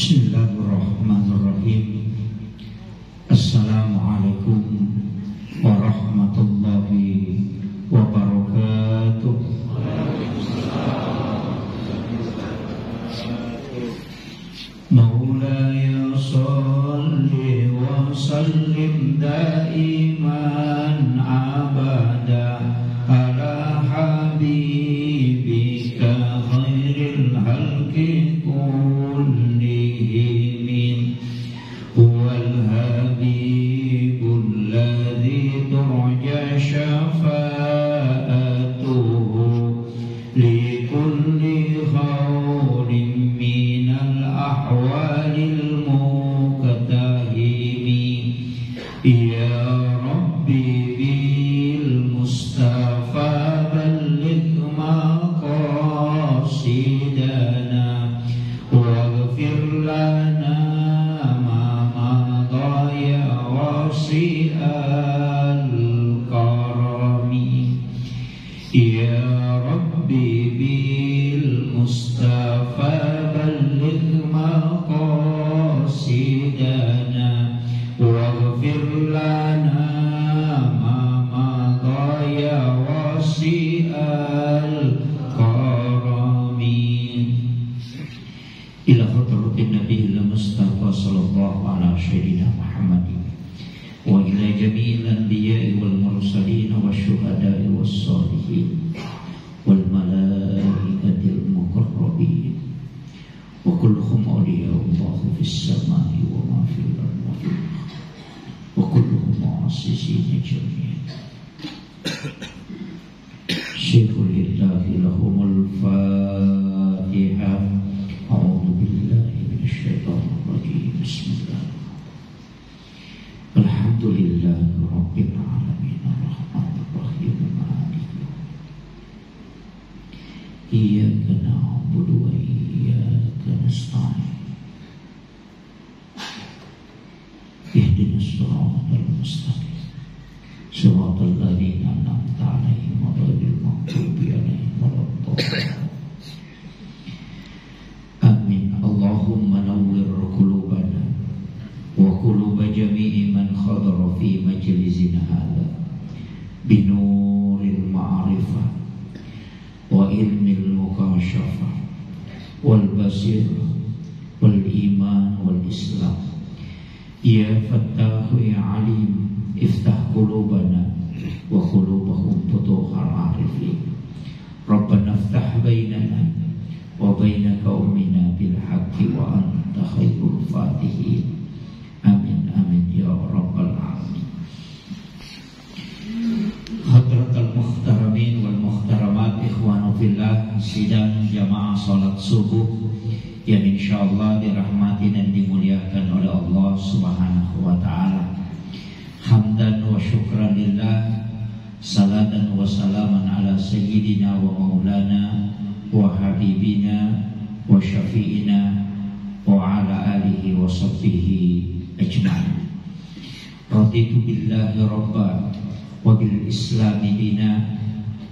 Bismillahirrahmanirrahim. Assalamualaikum warahmatullahi wabarakatuh. Maulaya sholli wa sallim daiman abada ala habibika khairil halqi kullihim huwal habibul ladzi turja syafa'atuhu likulli khawrin minal ahwalil muqtahimi ya rabbi bil mustafa balligh maqasidana waghfir lana ma madha ya wasi'al karami ya rabbi bil mustafa balligh maqasidana waghfir lana ma madha ya wasi'al karami ila hadratin nabiyil mustafa sallallahu ala sayyidina Muhammadin wa ila jami'il anbiya'i wal mursalin wasyuhada'i was sholihin wal malaikatil muqarrabin wa kulluhum awliya'ullah fis samai wa ma fil ardi wa kulluhum mu'assisina jami'an syukur lillahi lahumul fatihah. A'udzu billahi minasyaitonir rajim. Bismillahirrahmanirrahim. Alhamdulillahi rabbil alamin arrahmanir rahim maliki iyyaka na'budu wa iyyaka nasta'in ihdinas siratal mustaqim siratal ladzina an'amta 'alaihim ghairil maghdubi 'alaihim waladdallin. Amin. Allahumma nawwir qulubana wa quluba jami'i man khadara fi majlisina hadha binuril ma'rifah wa ilmil mukashafah wal basir wal iman wal islam. Ya Fattahu ya Alim iftah qulubana wa qulubahum futuhal arifin. Rabbana iftah bainana wa baina qaumina bil haqqi wa anta khairul fatihin. Amin amin ya rabbal alamin. Hadratal muhtaramin wal muhtaramat ikhwanu fillah, sidang jamaah salat subuh yang insyaallah dirahmati dan dimuliakan oleh Allah Subhanahu wa taala. Hamdan wa syukran lillah, salatan wa salaman ala sayyidina wa maulana wa habibina wa syafi'ina wa ala alihi wa sahbihi ajma'in. Raditu billahi rabba wa bil islami dina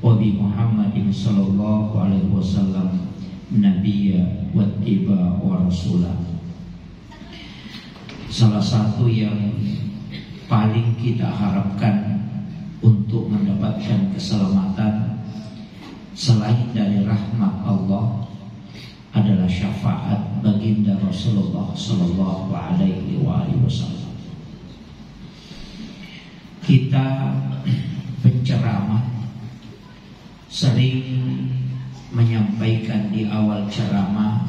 wa bi Muhammadin sallallahu alaihi wasallam nabiyya wa tiba wa rasulah. Salah satu yang paling kita harapkan untuk mendapatkan keselamatan selain dari rahmat Allah adalah syafaat baginda Rasulullah sallallahu alaihi wasallam. Kita penceramah sering menyampaikan di awal ceramah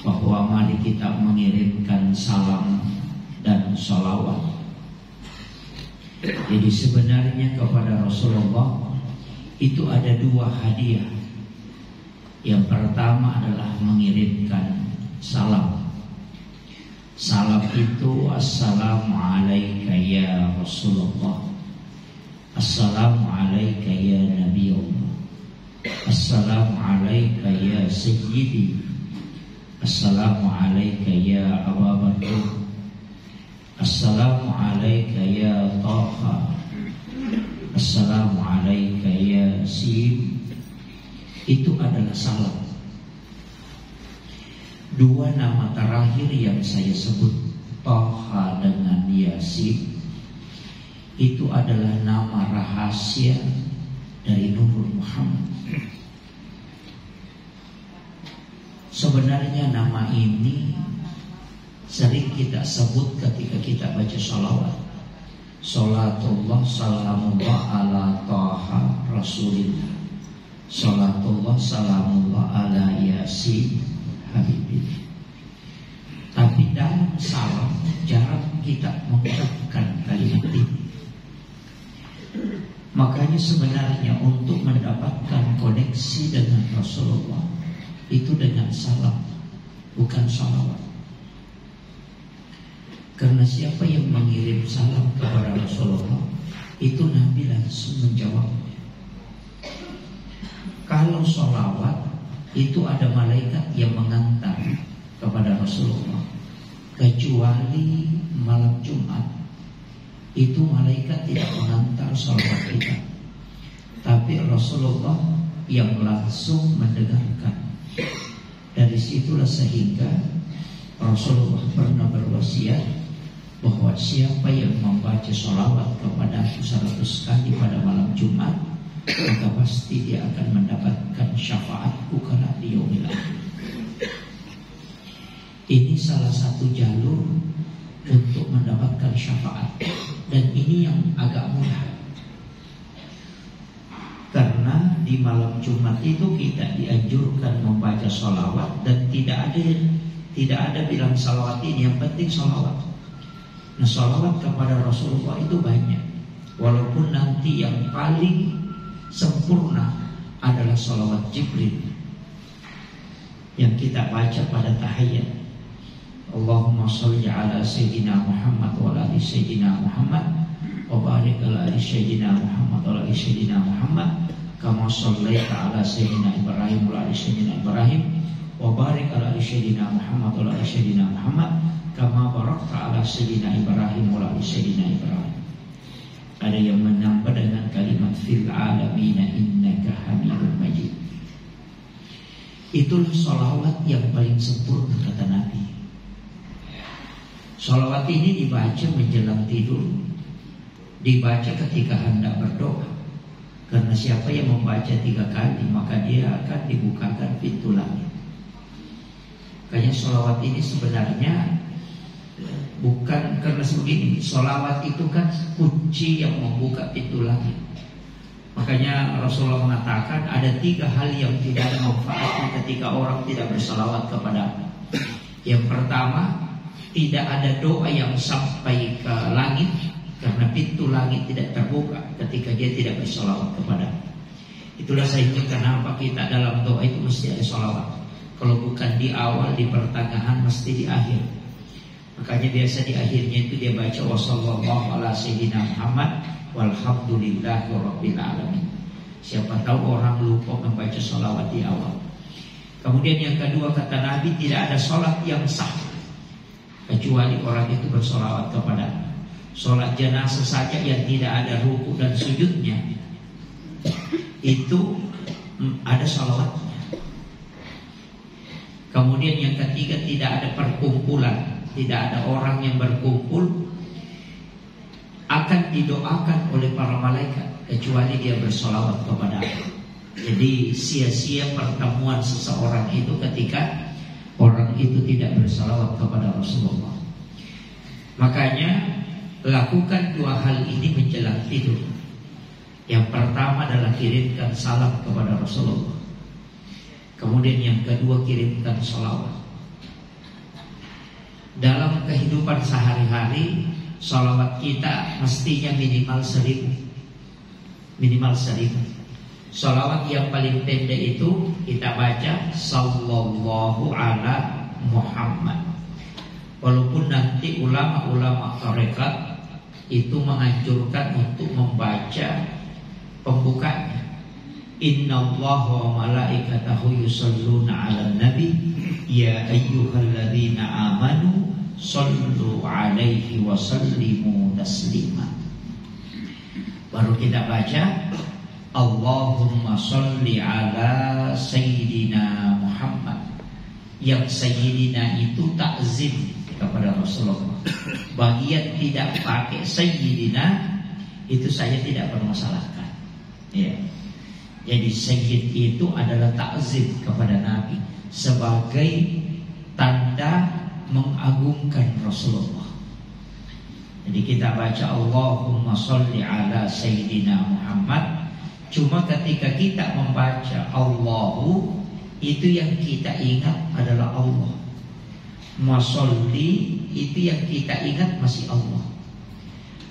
bahwa mari kita mengirimkan salam dan salawat. Jadi sebenarnya kepada Rasulullah itu ada dua hadiah. Yang pertama adalah mengirimkan salam. Salam itu assalamualaikum ya Rasulullah, assalamualaikum ya Nabi Allah, assalamualaikum ya Sayyidi, assalamualaikum ya Abu Bakar, assalamualaikum ya Taha, assalamualaikum ya Sim. Itu adalah salam. Dua nama terakhir yang saya sebut, Toha dengan Yasin, itu adalah nama rahasia dari Nurul Muhammad. Sebenarnya nama ini sering kita sebut ketika kita baca sholawat. Salatullah salamullah ala Toha Rasulillah. Salatullah salamullah ala Yasin Habibillah. Tapi dalam salam jarang kita mengucapkan kalimat ini. Makanya sebenarnya untuk mendapatkan koneksi dengan Rasulullah itu dengan salam, bukan salawat. Karena siapa yang mengirim salam kepada Rasulullah, itu Nabi langsung menjawabnya. Kalau salawat, itu ada malaikat yang mengantar kepada Rasulullah. Kecuali malam Jumat, itu malaikat tidak mengantar salawat kita, tapi Rasulullah yang langsung mendengarkan. Dari situlah sehingga Rasulullah pernah berwasiat bahwa siapa yang membaca sholawat kepada aku 100 kali pada malam Jumat, maka pasti dia akan mendapatkan syafaatku kelak di yaumil akhir. Ini salah satu jalur untuk mendapatkan syafaat, dan ini yang agak mudah. Karena di malam Jumat itu kita dianjurkan membaca sholawat, dan tidak ada bilang sholawat ini, yang penting sholawat. Nah, sholawat kepada Rasulullah itu banyak. Walaupun nanti yang paling sempurna adalah sholawat Jibril yang kita baca pada tahiyat. Allahumma sholli ala Sayyidina Muhammad wa ala ali Sayyidina Muhammad wa barik ala ali Sayyidina Muhammad wa ala ali Sayyidina Muhammad kama shallaita ala Sayyidina Ibrahim wa ala ali Sayyidina Ibrahim wa barik ala ali Sayyidina Muhammad wa ala ali Sayyidina Muhammad kama barakta ala Sayyidina Ibrahim wa ala ali Sayyidina Ibrahim. Ada yang menambah dengan kalimat fil alamina innaka hamidun majid. Itulah sholawat yang paling sempurna kata Nabi. Sholawat ini dibaca menjelang tidur, dibaca ketika hendak berdoa. Karena siapa yang membaca 3 kali, maka dia akan dibukakan pintu langit. Makanya sholawat ini sebenarnya bukan karena sebegini. Sholawat itu kan kunci yang membuka pintu langit. Makanya Rasulullah mengatakan ada 3 hal yang tidak ada manfaatnya ketika orang tidak bersalawat kepada. Yang pertama, tidak ada doa yang sampai ke langit, karena pintu langit tidak terbuka ketika dia tidak bersalawat kepada. Itulah sehingga kenapa kita dalam doa itu mesti ada salawat. Kalau bukan di awal, di pertengahan, mesti di akhir. Makanya biasa di akhirnya itu dia baca wassallallahu ala sayyidina Muhammad walhamdulillahi rabbil alamin. Siapa tahu orang lupa membaca salawat di awal. Kemudian yang kedua kata Nabi, tidak ada salat yang sah kecuali orang itu bersolawat kepada. Sholat jenazah saja yang tidak ada ruku dan sujudnya, itu ada sholawatnya. Kemudian yang ketiga, tidak ada perkumpulan, tidak ada orang yang berkumpul akan didoakan oleh para malaikat kecuali dia bersolawat kepada Allah. Jadi sia-sia pertemuan seseorang itu ketika orang itu tidak bersalawat kepada Rasulullah. Makanya lakukan 2 hal ini menjelang tidur. Yang pertama adalah kirimkan salam kepada Rasulullah. Kemudian yang kedua, kirimkan salawat. Dalam kehidupan sehari-hari, salawat kita mestinya minimal 1000. Minimal 1000. Salawat yang paling pendek itu kita baca sallallahu ala Muhammad. Walaupun nanti ulama-ulama tarekat itu menganjurkan untuk membaca pembukanya. Innallaha wa malaikatahu yusholluna 'alan nabi ya ayyuhalladzina amanu shallu 'alaihi wa sallimu taslima. Baru kita baca Allahumma sholli ala Sayyidina Muhammad yang Sayyidina itu takzim kepada Rasulullah. Bagian tidak pakai Sayyidina itu saya tidak permasalahkan. Ya. Jadi Sayyid itu adalah takzim kepada Nabi sebagai tanda mengagungkan Rasulullah. Jadi kita baca Allahumma sholli ala Sayyidina Muhammad. Cuma ketika kita membaca Allahu, itu yang kita ingat adalah Allah. Masolli itu yang kita ingat masih Allah.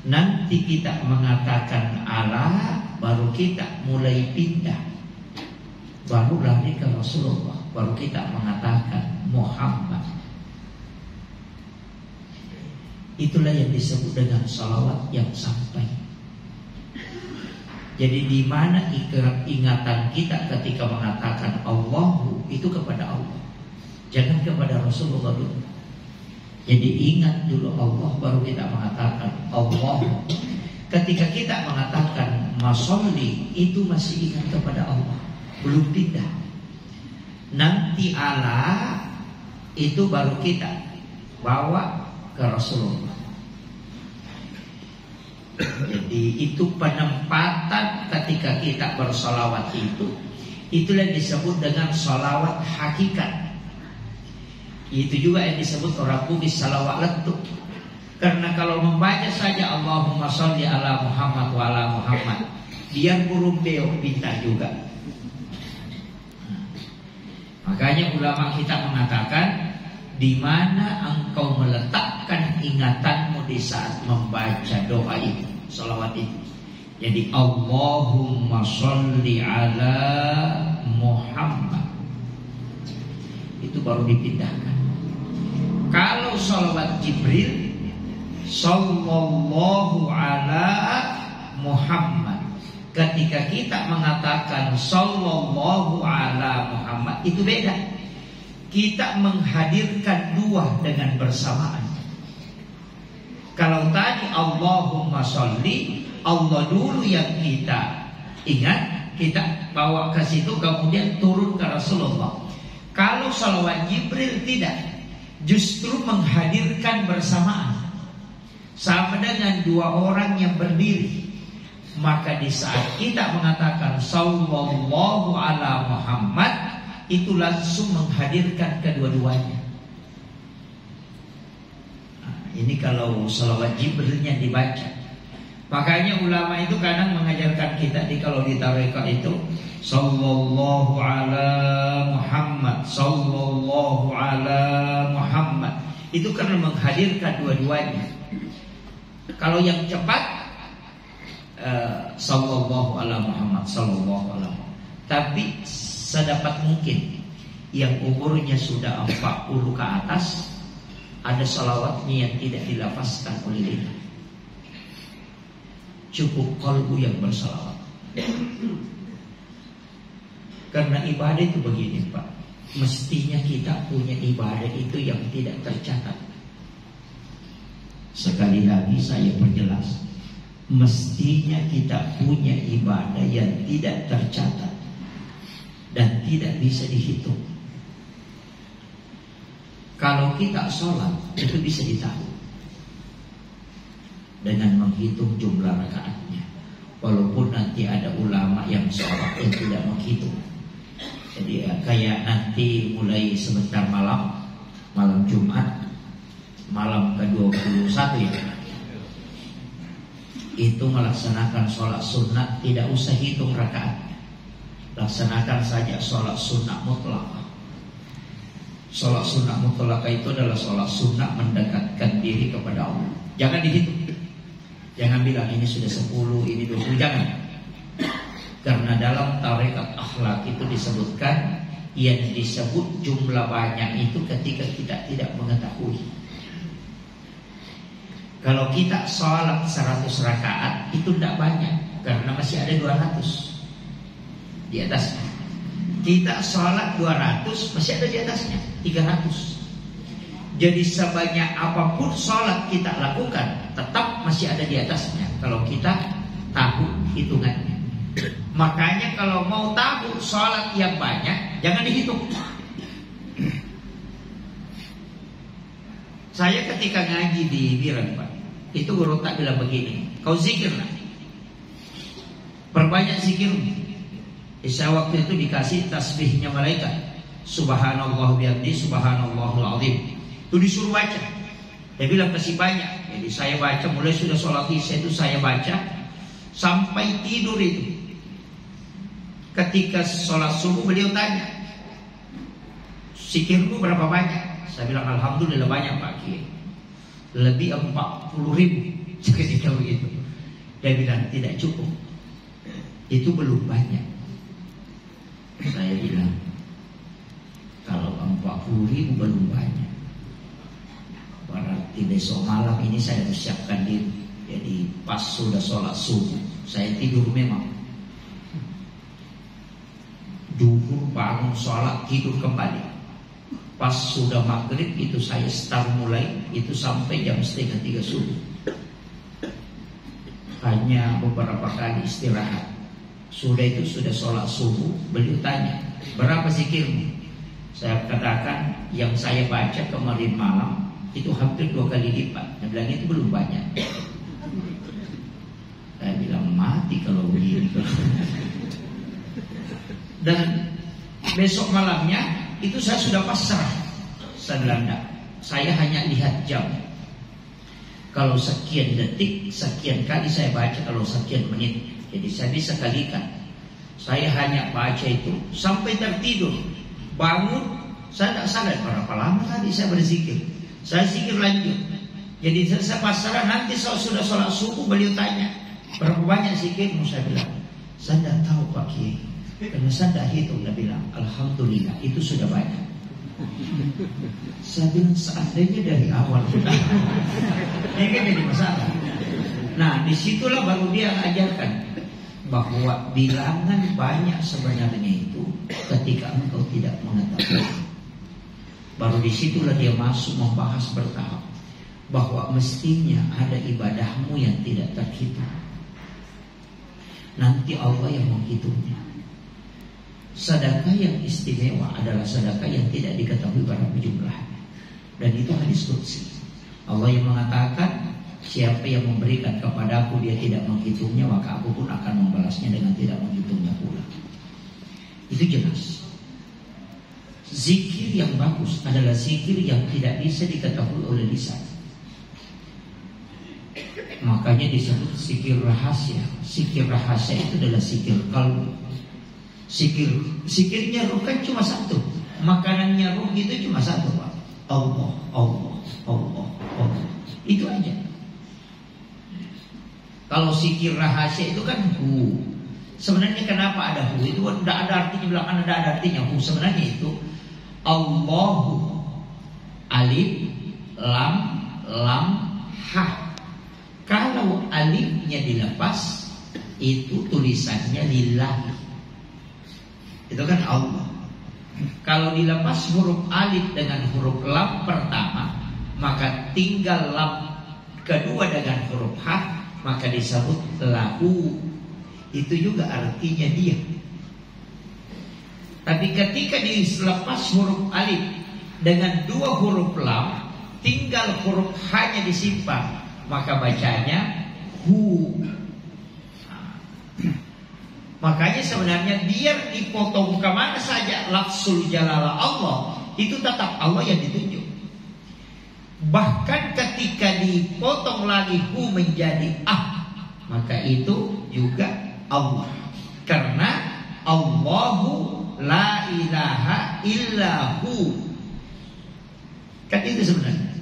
Nanti kita mengatakan Allah, baru kita mulai pindah, baru lari ke Rasulullah, baru kita mengatakan Muhammad. Itulah yang disebut dengan salawat yang sampai. Jadi di mana ingatan kita ketika mengatakan Allahu itu kepada Allah, jangan kepada Rasulullah dulu. Jadi ingat dulu Allah, baru kita mengatakan Allah. Ketika kita mengatakan masolli, itu masih ingat kepada Allah, belum pindah. Nanti Allah itu baru kita bawa ke Rasulullah. Jadi itu penempatan ketika kita bersolawat itulah yang disebut dengan solawat hakikat. Itu juga yang disebut orang Bugis salawat letuk. Karena kalau membaca saja Allahumma sholli ala Muhammad wa ala Muhammad, dia burung beo pintar juga. Makanya ulama kita mengatakan, di mana engkau meletakkan ingatanmu di saat membaca doa itu, salawat itu. Jadi Allahumma sholli ala Muhammad, itu baru dipindahkan. Kalau salawat Jibril, sallallahu ala Muhammad. Ketika kita mengatakan sallallahu ala Muhammad, itu beda. Kita menghadirkan dua dengan bersamaan. Kalau tadi Allahumma sholli, Allah dulu yang kita ingat, kita bawa ke situ, kemudian turun ke Rasulullah. Kalau salawat Jibril tidak, justru menghadirkan bersamaan, sama dengan dua orang yang berdiri. Maka di saat kita mengatakan sallallahu ala Muhammad, itu langsung menghadirkan kedua-duanya. Nah, ini kalau salawat Jibrilnya dibaca. Makanya ulama itu kadang mengajarkan kita kalau di tarekat itu sallallahu ala Muhammad, sallallahu ala Muhammad. Itu karena menghadirkan dua-duanya. Kalau yang cepat sallallahu ala Muhammad, sallallahu ala Muhammad. Tapi sedapat mungkin yang umurnya sudah 40 ke atas, ada salawatnya yang tidak dilafazkan oleh lidah. Cukup qalbu yang bersalawat. Karena ibadah itu begini Pak, mestinya kita punya ibadah itu yang tidak tercatat. Sekali lagi saya perjelas, mestinya kita punya ibadah yang tidak tercatat dan tidak bisa dihitung. Kalau kita sholat, itu bisa ditahu dengan menghitung jumlah rakaatnya. Walaupun nanti ada ulama yang sholat yang tidak menghitung. Jadi kayak nanti mulai sebentar malam Jumat, malam ke-21 ya, itu melaksanakan sholat sunnah, tidak usah hitung rakaatnya. Laksanakan saja sholat sunnah mutlak. Sholat sunnah mutlak itu adalah sholat sunnah mendekatkan diri kepada Allah. Jangan dihitung. Jangan bilang ini sudah 10, ini 20, jangan. Karena dalam tarekat akhlak itu disebutkan, yang disebut jumlah banyak itu ketika kita tidak mengetahui. Kalau kita sholat 100 rakaat itu tidak banyak, karena masih ada 200 di atasnya. Kita sholat 200, masih ada di atasnya 300. Jadi sebanyak apapun sholat kita lakukan, tetap masih ada di atasnya kalau kita tahu hitungannya. Makanya kalau mau tahu sholat yang banyak, jangan dihitung. Saya ketika ngaji di Biren, Pak, itu guru tak bilang begini, kau zikirlah, perbanyak zikirmu. Saya waktu itu dikasih tasbihnya malaikat, subhanallah bihamdi subhanallahul azim. Itu disuruh baca. Dia bilang kasih banyak. Jadi saya baca, mulai sudah sholat isya itu saya baca sampai tidur itu. Ketika sholat subuh beliau tanya, zikirmu berapa banyak? Saya bilang alhamdulillah banyak Pak Kiai, lebih 40.000 ketika begitu. Dia bilang tidak cukup, itu belum banyak. Saya bilang kalau 40.000 belum banyak, berarti besok malam ini saya persiapkan diri. Jadi pas sudah sholat subuh saya tidur memang, duhur bangun sholat tidur kembali. Pas sudah maghrib itu saya start mulai itu sampai jam 2:30 subuh. Hanya beberapa kali istirahat. Sudah itu sudah sholat subuh, beliau tanya berapa zikirmu? Saya katakan yang saya baca kemarin malam itu hampir 2 kali lipat. Dia bilang itu belum banyak. Saya bilang mati kalau begini. Dan besok malamnya itu saya sudah pasrah. Saya bilang enggak, saya hanya lihat jam. Kalau sekian detik, sekian kali saya baca, kalau sekian menit. Jadi saya bisa kalikan. Saya hanya baca itu sampai tertidur. Bangun, saya tak sadar berapa lama tadi saya berzikir. Saya zikir lanjut. Jadi saya pasrah. Nanti saya sudah sholat subuh, beliau tanya berapa banyak zikirmu? Saya bilang saya tidak tahu Pak Kiai, karena saya tidak hitung. Dia bilang alhamdulillah itu sudah banyak. Saya bilang seandainya dari awal ini kan jadi masalah. Nah disitulah baru dia ajarkan bahwa bilangan banyak sebenarnya itu ketika engkau tidak mengetahui. Baru disitulah dia masuk membahas bertahap bahwa mestinya ada ibadahmu yang tidak terhitung. Nanti Allah yang menghitungnya. Sedekah yang istimewa adalah sedekah yang tidak diketahui berapa jumlahnya. Dan itu hadis qudsi. Allah yang mengatakan, siapa yang memberikan kepadaku dia tidak menghitungnya, maka aku pun akan membalasnya dengan tidak menghitungnya pula. Itu jelas. Zikir yang bagus adalah zikir yang tidak bisa diketahui oleh lisan. Makanya disebut zikir rahasia. Zikir rahasia itu adalah zikir kalbu. Zikirnya ruh kan cuma satu. Makanannya ruh itu cuma satu Pak. Allah, Allah, Allah, Allah. Itu aja. Kalau zikir rahasia itu kan hu. Sebenarnya kenapa ada hu? Itu tidak ada artinya, belakang ada artinya hu. Sebenarnya itu Allahu, alif, lam, ha. Kalau alifnya dilepas, itu tulisannya lillahi. Itu kan Allah. Kalau dilepas huruf alif dengan huruf lam pertama, maka tinggal lam kedua dengan huruf ha, maka disebut lahu. Itu juga artinya dia. Tapi ketika dilepas huruf alif dengan 2 huruf lam, tinggal huruf ha-nya disimpan, maka bacanya hu. Makanya sebenarnya biar dipotong kemana saja lafzul jalalah Allah, itu tetap Allah yang ditunjuk. Bahkan ketika dipotong lagi hu menjadi maka itu juga Allah. Karena Allahu la ilaha illahu. Kan itu sebenarnya.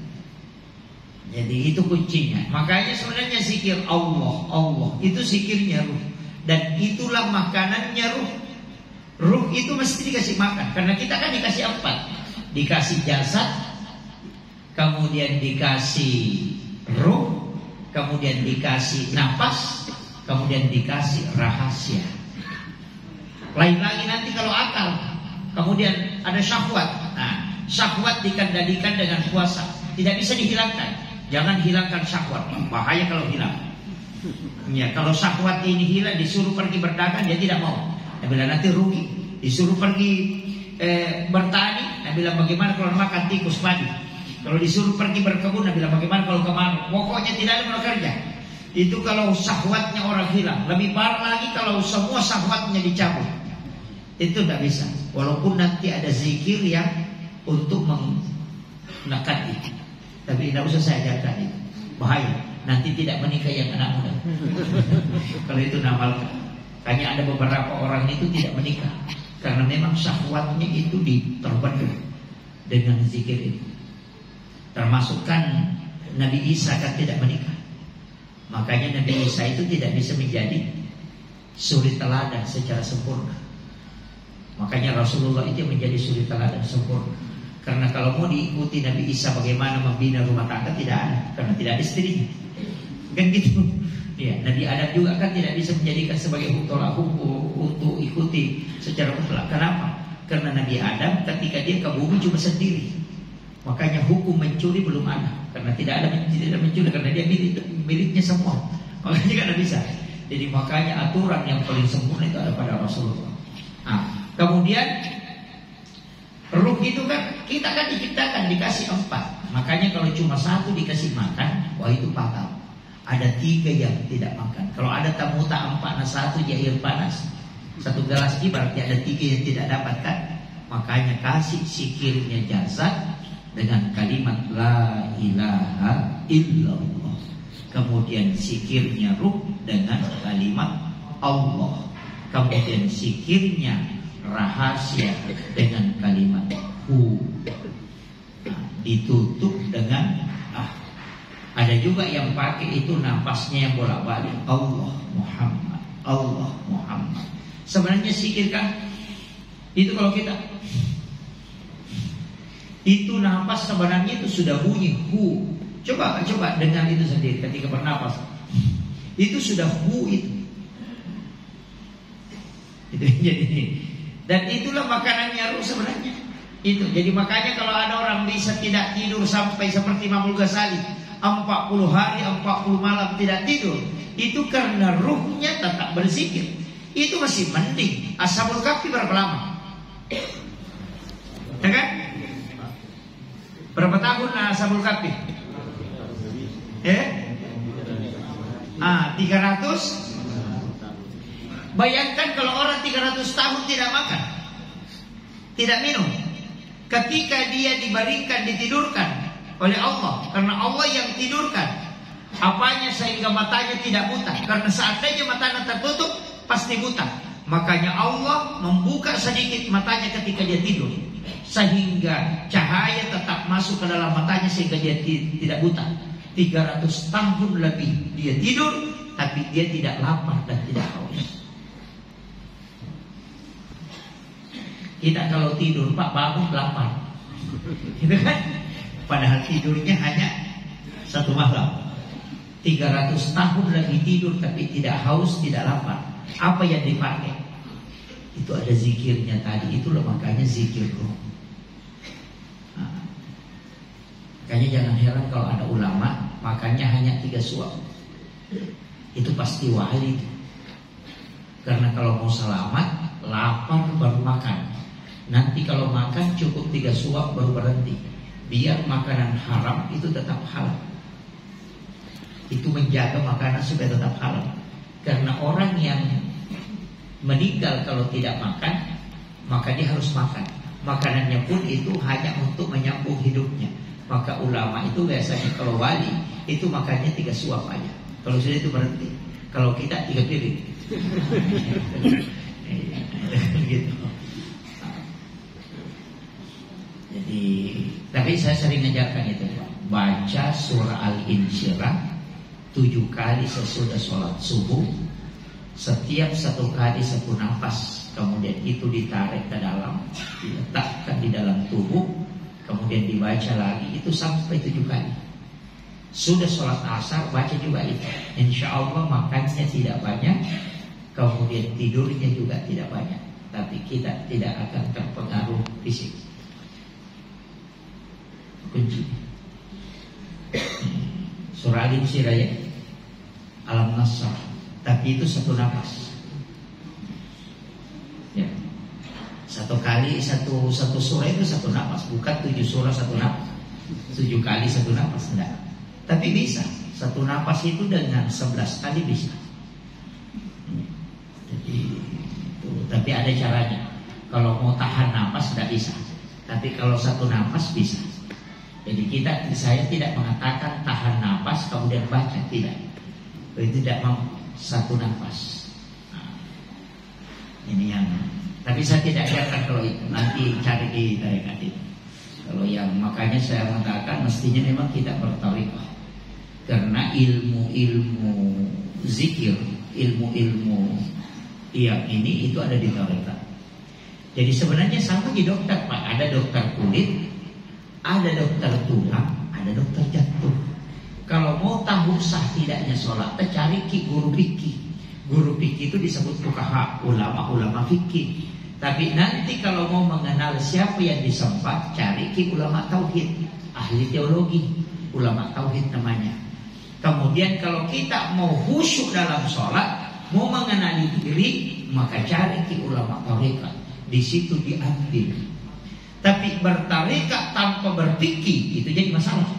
Jadi itu kuncinya. Makanya sebenarnya zikir Allah, Allah itu zikirnya ruh. Dan itulah makanannya ruh. Ruh itu mesti dikasih makan. Karena kita kan dikasih 4. Dikasih jasad, kemudian dikasih ruh, kemudian dikasih napas, kemudian dikasih rahasia. Lain lagi nanti kalau akal. Kemudian ada syahwat. Nah, syahwat dikendalikan dengan puasa. Tidak bisa dihilangkan. Jangan hilangkan syahwat. Bahaya kalau hilang. Ya, kalau syahwat ini hilang, disuruh pergi berdagang, dia tidak mau. Dia bilang nanti rugi. Disuruh pergi bertani, dia bilang bagaimana kalau makan tikus padi. Kalau disuruh pergi berkebun, Nabi bilang bagaimana kalau kemarau? Pokoknya tidak ada mau kerja. Itu kalau syahwatnya orang hilang. Lebih parah lagi kalau semua syahwatnya dicabut. Itu tidak bisa. Walaupun nanti ada zikir yang untuk menekan itu, tapi tidak usah saya ajarkan itu. Bahaya. Nanti tidak menikah yang anak muda. Kalau itu namalkan. Hanya ada beberapa orang itu tidak menikah karena memang syahwatnya itu diterbang dengan zikir itu. Termasuk kan Nabi Isa kan tidak menikah. Makanya Nabi Isa itu tidak bisa menjadi suri teladan secara sempurna. Makanya Rasulullah itu menjadi suri teladan sempurna. Karena kalau mau diikuti Nabi Isa bagaimana membina rumah tangga, tidak ada, karena tidak ada istrinya. Kan gitu. Ya, Nabi Adam juga kan tidak bisa menjadikan sebagai tolak ukur untuk ikuti secara mutlak. Kenapa? Karena Nabi Adam ketika dia ke bumi cuma sendiri. Makanya hukum mencuri belum ada, karena tidak ada mencuri, karena dia miliknya semua. Makanya kan tidak bisa. Jadi makanya aturan yang paling sempurna itu ada pada Rasulullah. Nah, kemudian ruh itu kan kita kan diciptakan dikasih 4. Makanya kalau cuma 1 dikasih makan, wah itu fatal. Ada 3 yang tidak makan. Kalau ada tamu tak 4, 1 air panas, 1 gelas ini berarti ada 3 yang tidak dapatkan. Makanya kasih sikirnya jasad dengan kalimat la ilaha illallah. Kemudian sikirnya ruh dengan kalimat Allah. Kemudian sikirnya rahasia dengan kalimat hu. Nah, ditutup dengan ada juga yang pakai itu napasnya yang bolak-balik Allah Muhammad, Allah Muhammad. Sebenarnya sikir kan itu kalau kita itu napas sebenarnya itu sudah bunyi hu. Coba dengar itu sendiri ketika bernapas. Itu sudah hu itu. Itu jadi, dan itulah makanannya ruh sebenarnya. Itu. Jadi makanya kalau ada orang bisa tidak tidur sampai seperti Imam Ghazali 40 hari 40 malam tidak tidur, itu karena ruhnya tetap berzikir. Itu masih mending. Ashabul Kahfi berapa lama? Ya kan? Berapa tahun Ashabul Kahfi? 300. Bayangkan kalau orang 300 tahun tidak makan, tidak minum, ketika dia dibaringkan, ditidurkan oleh Allah, karena Allah yang tidurkan apanya sehingga matanya tidak buta. Karena seandainya matanya tertutup pasti buta. Makanya Allah membuka sedikit matanya ketika dia tidur, sehingga cahaya tetap masuk ke dalam matanya sehingga dia tidak buta. 300 tahun lebih dia tidur, tapi dia tidak lapar dan tidak haus. Kita kalau tidur Pak bangun lapar, gitu kan? Padahal tidurnya hanya 1 malam. 300 tahun lagi tidur tapi tidak haus, tidak lapar. Apa yang dipakai? Itu ada zikirnya tadi. Itulah makanya zikir ruh. Nah, makanya jangan heran kalau ada ulama makannya hanya 3 suap. Itu pasti wali. Karena kalau mau selamat, lapar baru makan. Nanti kalau makan cukup 3 suap baru berhenti. Biar makanan haram itu tetap halal. Itu menjaga makanan supaya tetap halal. Karena orang yang meninggal kalau tidak makan, maka dia harus makan. Makanannya pun itu hanya untuk menyambung hidupnya. Maka ulama itu biasanya kalau wali itu makannya 3 suap aja. Kalau sudah itu berhenti. Kalau kita 3 piring. Gitu. Jadi, tapi saya sering ngajarkan itu, baca surah Al-Insyirah 7 kali sesudah sholat subuh. Setiap 1 kali 1 nafas. Kemudian itu ditarik ke dalam, diletakkan di dalam tubuh, kemudian dibaca lagi. Itu sampai 7 kali. Sudah sholat asar baca juga itu. Insya Allah makannya tidak banyak, kemudian tidurnya juga tidak banyak, tapi kita tidak akan terpengaruh fisik. Kunci surah Al-Insyirah ya, Alam Nasr. Tapi itu 1 nafas ya. 1 kali satu surah itu 1 nafas, bukan 7 surah 1 nafas. 7 kali 1 napas enggak. Tapi bisa. 1 napas itu dengan 11 kali bisa. Jadi itu, tapi ada caranya. Kalau mau tahan napas tidak bisa. Tapi kalau 1 napas bisa. Jadi saya tidak mengatakan tahan napas kemudian baca, tidak. Itu tidak mau 1 napas. Nah, ini yang. Tapi saya tidak ajarkan kalau itu. Nanti cari di tarekat itu. Kalau yang makanya saya mengatakan mestinya memang kita bertarekah. Karena ilmu-ilmu zikir, ilmu-ilmu yang ini itu ada di tarekat. Jadi sebenarnya sama di dokter, Pak. Ada dokter kulit, ada dokter tulang, ada dokter jantung. Kalau mau tahu sah tidaknya sholat, cari guru fikih. Guru fikih itu disebut fuqaha, ulama-ulama fikih. Tapi nanti kalau mau mengenal siapa yang disembah, cari ulama tauhid, ahli teologi, ulama tauhid namanya. Kemudian kalau kita mau khusyuk dalam sholat, mau mengenali diri, maka cari ulama tarekat. Di situ diambil. Tapi bertarekat tanpa berfikih itu jadi masalah.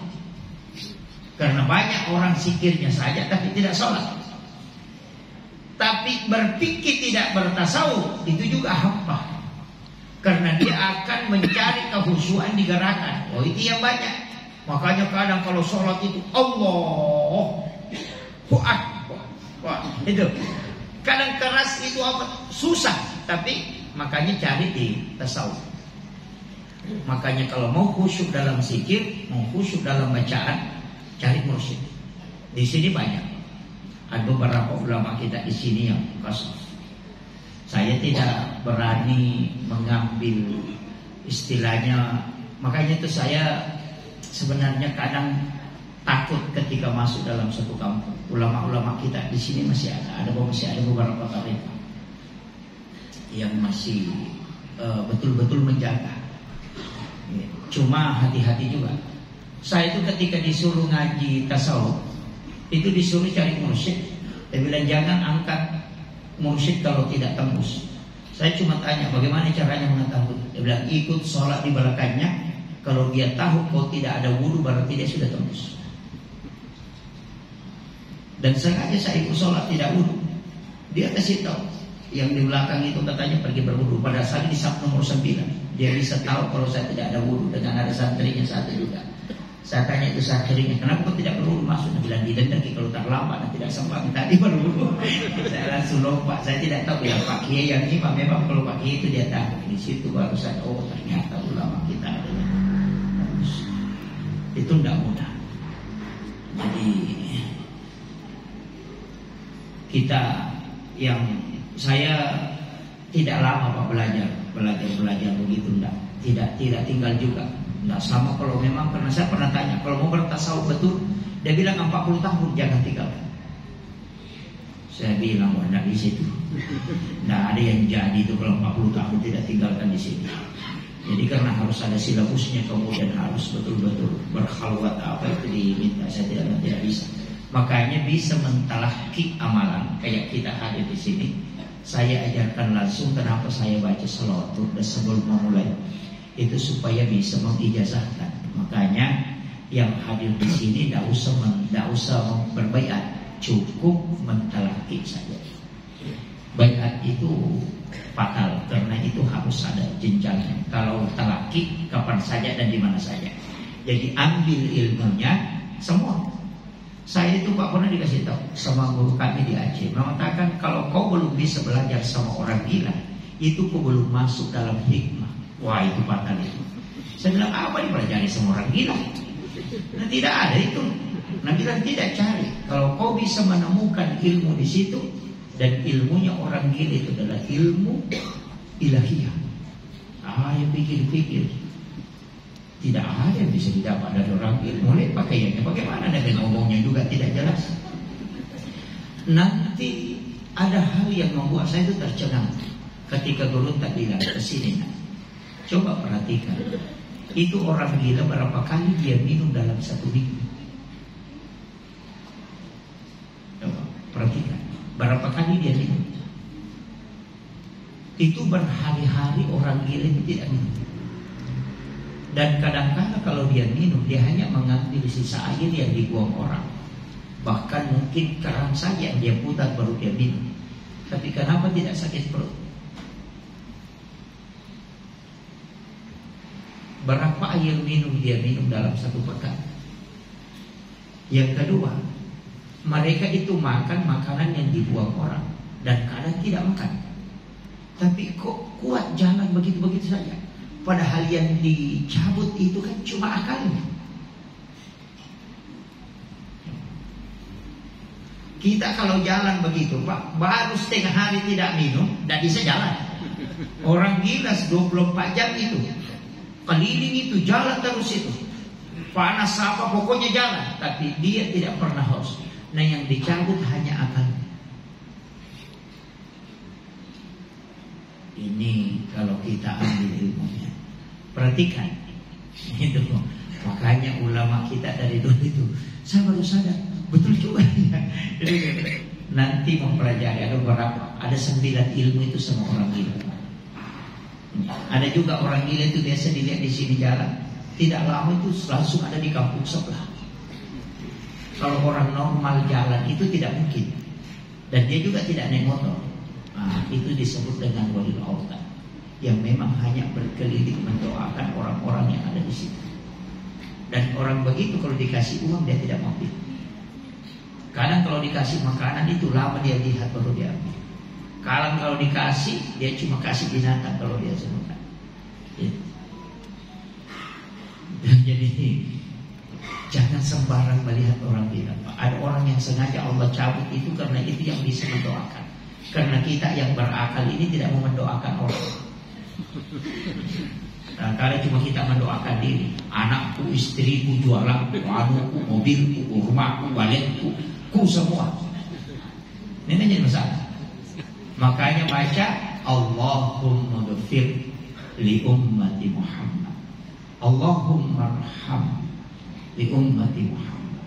Karena banyak orang zikirnya saja tapi tidak sholat. Tapi berfikih tidak bertasawuf itu juga hampa. Karena dia akan mencari kehusyuan di gerakan. Oh itu yang banyak. Makanya kadang kalau sholat itu Allah itu kadang keras itu apa susah. Tapi makanya cari di tasawuf. Makanya kalau mau khusyuk dalam zikir, mau khusyuk dalam bacaan, cari mursyid. Di sini banyak. Ada beberapa ulama kita di sini yang kasih. Saya tidak berani mengambil istilahnya. Makanya itu saya sebenarnya kadang takut ketika masuk dalam satu kampung. Ulama-ulama kita di sini masih ada beberapa tarekat yang masih betul-betul menjaga. Cuma hati-hati juga. Saya itu ketika disuruh ngaji tasawuf, itu disuruh cari mursyid. Dia bilang jangan angkat mursyid kalau tidak tembus. Saya cuma tanya bagaimana caranya mengetahui. Dia bilang ikut sholat di belakangnya. Kalau dia tahu kau tidak ada wudu berarti dia sudah tembus. Dan sengaja saya ikut sholat tidak wudu. Dia kasih tahu yang di belakang itu katanya pergi berwudu. Pada saat di sab nomor 9 dia bisa tahu kalau saya tidak ada wudu. Dengan ada santrinya satu juga. Saya tanya itu santrinya, kenapa kau tidak berwudu masuk? Dia bilang didendaki kalau terlambat dan tidak sempat tadi berwudu. Saya langsung lompat. Saya tidak tahu ya Pak Kiai yang ini memang kalau Pak Kiai itu dia tahu. Di situ baru saya oh ternyata ulama kita adalah bagus. Itu tidak mudah. Jadi kita yang saya tidak lama Pak belajar begitu tidak tinggal juga. Nggak sama kalau memang karena saya pernah tanya kalau mau bertasawuf betul, dia bilang 40 tahun jangan tinggalkan. Saya bilang wah di situ, nggak ada yang jadi itu kalau 40 tahun tidak tinggalkan di sini. Jadi karena harus ada silabusnya kemudian harus betul-betul berkhalwat apa itu diminta saya tidak bisa. Makanya bisa mentalaki amalan kayak kita hadir di sini. Saya ajarkan langsung kenapa saya baca salawat sebelum memulai. Itu supaya bisa mengijazahkan. Makanya yang hadir di sini tidak usah berbaiat, cukup mentalaki saja. Baiat itu fatal karena itu harus ada jenjangnya. Kalau talaki kapan saja dan di mana saja. Jadi ambil ilmunya semua. Saya itu Pak pernah dikasih tahu sama guru kami di Aceh mengatakan kalau kau belum bisa belajar sama orang gila, itu kau belum masuk dalam hikmah. Wah itu fatal itu. Saya bilang apa dipelajari sama orang gila? Nah tidak ada itu. Nah bilang tidak cari. Kalau kau bisa menemukan ilmu di situ dan ilmunya orang gila itu adalah ilmu ilahiyah. Ya pikir-pikir. Tidak ada yang bisa didapat dari orang ilmu. Lihat pakaiannya bagaimana dengan ngomongnya juga tidak jelas. Nanti ada hal yang membuat saya itu tercengang ketika guru tak bilang ke sini. Coba perhatikan, itu orang gila berapa kali dia minum dalam satu minggu? Coba perhatikan, berapa kali dia minum? Itu berhari-hari orang gila itu tidak minum. Dan kadang-kadang kalau dia minum, dia hanya mengambil sisa air yang dibuang orang. Bahkan mungkin keran saja yang dia putar baru dia minum. Tapi kenapa tidak sakit perut? Berapa air minum dia minum dalam satu pekan? Yang kedua, mereka itu makan makanan yang dibuang orang, dan kadang tidak makan. Tapi kok kuat jalan begitu-begitu saja? Padahal yang dicabut itu kan cuma akalnya. Kita kalau jalan begitu, Pak, baru setengah hari tidak minum, tidak bisa jalan. Orang gila 24 jam itu, keliling itu, jalan terus itu. Panas apa, pokoknya jalan. Tapi dia tidak pernah haus. Nah, yang dicabut hanya akalnya. Ini kalau kita ambil ilmunya, perhatikan itu. Makanya ulama kita dari dulu itu, saya baru sadar, betul juga. Nanti mempelajari ada berapa? Ada 9 ilmu itu sama orang gila. Ada juga orang gila itu biasa dilihat di sini jalan, tidak lama itu langsung ada di kampung sebelah. Kalau orang normal jalan itu tidak mungkin. Dan dia juga tidak naik motor. Nah, itu disebut dengan waliul autad, yang memang hanya berkeliling mendoakan orang-orang yang ada di situ. Dan orang begitu kalau dikasih uang dia tidak mau ambil. Kadang kalau dikasih makanan itu lama dia lihat baru dia ambil. Kalau dikasih, dia cuma kasih binatang kalau dia senang. Jadi jangan sembarang melihat orang bilang. Ada orang yang sengaja Allah cabut itu karena itu yang bisa mendoakan. Karena kita yang berakal ini tidak mau mendoakan orang. Nah, kalau cuma kita mendoakan diri, anakku, istriku, jualanku, anuku, mobilku, rumahku, baletku, ku semua. Ini jadi masalah. Makanya baca Allahumma ghfir li ummati Muhammad, Allahumma arham li ummati Muhammad,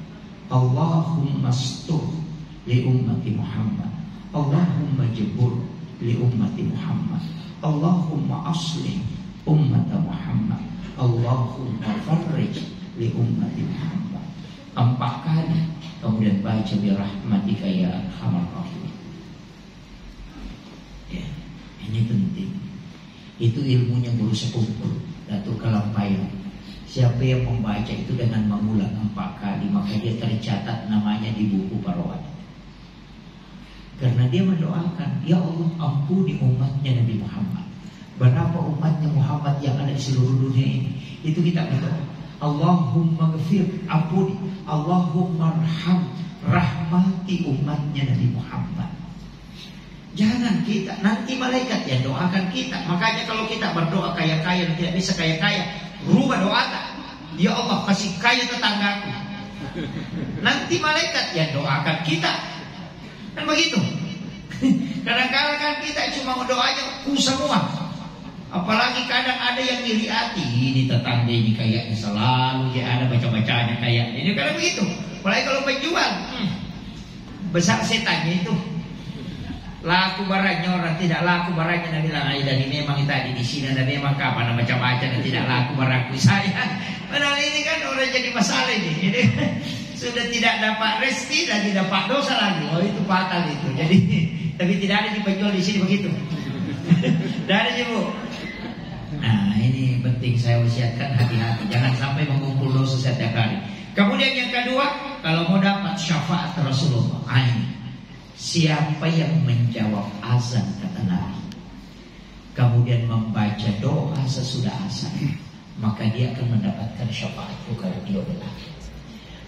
Allahumma astur li ummati Muhammad, Allahumma jebur li ummati Muhammad, Allahumma aslih ummata Muhammad, Allahumma farrij li ummati Muhammad. 4 kali, kemudian baca bi rahmatika ya arhamar rahimin. Ya, ini penting. Itu ilmunya guru sekumpul Datuk Kalampayan. Siapa yang membaca itu dengan mengulang 4 kali, maka dia tercatat namanya di buku para wali. Karena dia mendoakan, ya Allah ampuni umatnya Nabi Muhammad. Berapa umatnya Muhammad yang ada di seluruh dunia ini? Itu kita berdoa, Allahumma ghafir, ampuni, Allahumma arham, rahmati umatnya Nabi Muhammad. Jangan kita, nanti malaikat yang doakan kita. Makanya kalau kita berdoa kaya-kaya dan tidak bisa kaya-kaya, rubah doa. Ya Allah kasih kaya tetanggaku. Nanti malaikat yang doakan kita. Kan begitu. Kadang-kadang kan kita cuma doanya ku semua. Apalagi kadang ada yang iri hati, ini tetangga ini kayaknya selalu ya ada baca-bacanya kayak ini. Kadang begitu. Apalagi kalau penjual, besar setannya itu. Laku barangnya orang tidak laku barangnya, dan bilang dan ini memang tadi di sini dan memang kapan baca-baca dan tidak laku barangku saya. Padahal ini kan orang jadi masalah ini. Sudah tidak dapat rezeki dan tidak dapat dosa lagi. Oh itu fatal itu. Jadi tapi tidak ada dipenjual di sini begitu. Tidak ada Bu. Nah ini penting saya wasiatkan, hati-hati jangan sampai mengumpul dosa setiap hari. Kemudian yang kedua, kalau mau dapat syafaat Rasulullah, ini siapa yang menjawab azan kata Nabi, kemudian membaca doa sesudah azan, maka dia akan mendapatkan syafaat kalau dia berlari.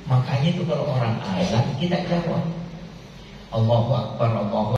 Makanya itu kalau orang azan kita jawab Allahu Akbar, Allahu